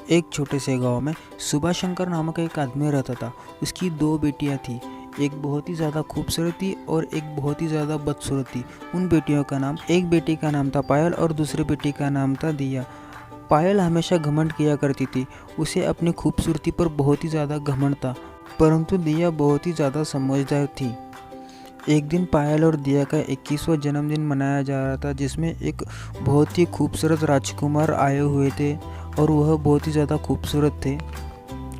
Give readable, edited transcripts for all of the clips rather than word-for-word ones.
एक छोटे से गांव में सुभाष शंकर नामक एक आदमी रहता था। उसकी दो बेटियां थी। एक बहुत ही ज़्यादा खूबसूरत थी और एक बहुत ही ज़्यादा बदसूरत थी। उन बेटियों का नाम, एक बेटी का नाम था पायल और दूसरी बेटी का नाम था दिया। पायल हमेशा घमंड किया करती थी। उसे अपनी खूबसूरती पर बहुत ही ज़्यादा घमंड था, परंतु दिया बहुत ही ज़्यादा समझदार थी। एक दिन पायल और दिया का 21वां जन्मदिन मनाया जा रहा था, जिसमें एक बहुत ही खूबसूरत राजकुमार आए हुए थे और वह बहुत ही ज़्यादा खूबसूरत थे।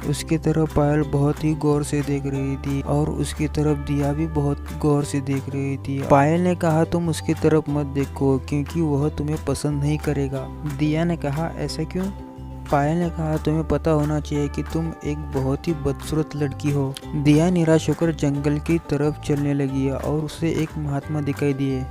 उसकी तरफ पायल बहुत ही गौर से देख रही थी और उसकी तरफ दिया भी बहुत गौर से देख रही थी। पायल ने कहा, तुम उसकी तरफ मत देखो क्योंकि वह तुम्हें पसंद नहीं करेगा। दिया ने कहा, ऐसा क्यों? पायल ने कहा, तुम्हें पता होना चाहिए कि तुम एक बहुत ही बदसूरत लड़की हो। दिया निराश होकर जंगल की तरफ चलने लगी और उसे एक महात्मा दिखाई दिए।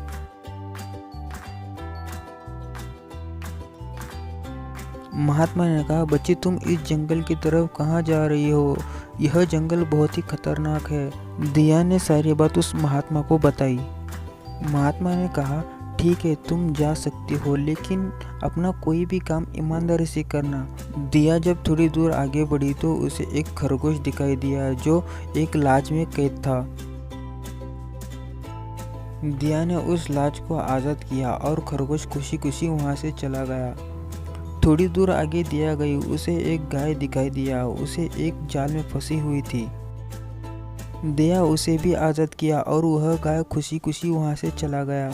महात्मा ने कहा, बच्ची तुम इस जंगल की तरफ कहाँ जा रही हो? यह जंगल बहुत ही खतरनाक है। दिया ने सारी बात उस महात्मा को बताई। महात्मा ने कहा, ठीक है तुम जा सकती हो, लेकिन अपना कोई भी काम ईमानदारी से करना। दिया जब थोड़ी दूर आगे बढ़ी तो उसे एक खरगोश दिखाई दिया जो एक लाज में कैद था। दिया ने उस लाज को आज़ाद किया और खरगोश खुशी खुशी वहाँ से चला गया। थोड़ी दूर आगे दिया गई, उसे एक गाय दिखाई दिया। उसे एक जाल में फंसी हुई थी। दिया उसे भी आज़ाद किया और वह गाय खुशी खुशी वहाँ से चला गया।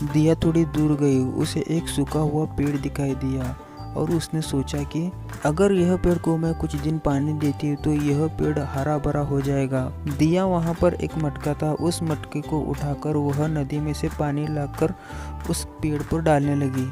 दिया थोड़ी दूर गई, उसे एक सूखा हुआ पेड़ दिखाई दिया और उसने सोचा कि अगर यह पेड़ को मैं कुछ दिन पानी देती तो यह पेड़ हरा भरा हो जाएगा। दिया वहाँ पर एक मटका था, उस मटके को उठाकर वह नदी में से पानी लाकर उस पेड़ पर डालने लगी।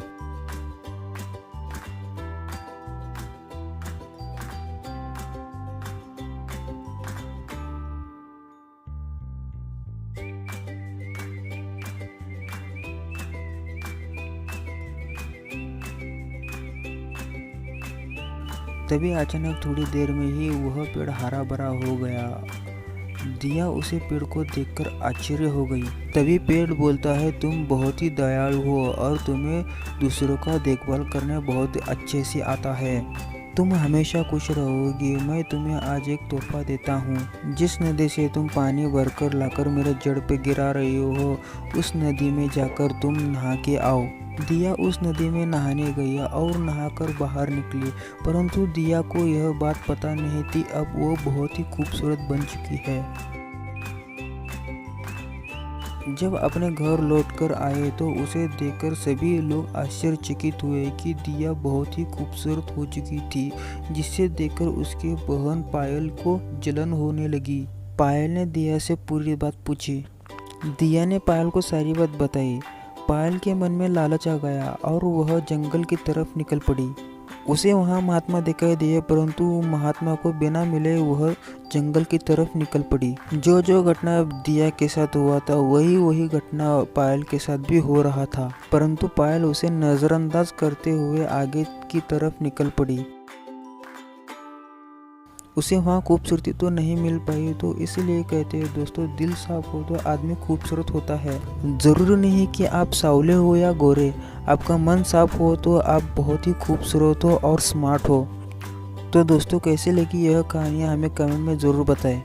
तभी अचानक थोड़ी देर में ही वह पेड़ हरा भरा हो गया। दिया उसे पेड़ को देखकर आश्चर्य हो गई। तभी पेड़ बोलता है, तुम बहुत ही दयालु हो और तुम्हें दूसरों का देखभाल करना बहुत अच्छे से आता है। तुम हमेशा खुश रहोगी। मैं तुम्हें आज एक तोहफा देता हूँ। जिस नदी से तुम पानी भरकर लाकर मेरे जड़ पे गिरा रही हो, उस नदी में जाकर तुम नहा के आओ। दिया उस नदी में नहाने गई और नहाकर बाहर निकली, परंतु दिया को यह बात पता नहीं थी अब वो बहुत ही खूबसूरत बन चुकी है। जब अपने घर लौटकर आए तो उसे देखकर सभी लोग आश्चर्यचकित हुए कि दिया बहुत ही खूबसूरत हो चुकी थी, जिसे देखकर उसके बहन पायल को जलन होने लगी। पायल ने दिया से पूरी बात पूछी। दिया ने पायल को सारी बात बताई। पायल के मन में लालच आ गया और वह जंगल की तरफ निकल पड़ी। उसे वहाँ महात्मा दिखाई दिए, परंतु महात्मा को बिना मिले वह जंगल की तरफ निकल पड़ी। जो जो घटना दिया के साथ हुआ था वही घटना पायल के साथ भी हो रहा था, परंतु पायल उसे नज़रअंदाज करते हुए आगे की तरफ निकल पड़ी। उसे वहाँ खूबसूरती तो नहीं मिल पाई, तो इसलिए कहते हैं दोस्तों, दिल साफ हो तो आदमी खूबसूरत होता है। ज़रूरी नहीं कि आप सावले हो या गोरे, आपका मन साफ हो तो आप बहुत ही खूबसूरत हो और स्मार्ट हो। तो दोस्तों, कैसे लगी यह कहानियाँ हमें कमेंट में ज़रूर बताएं।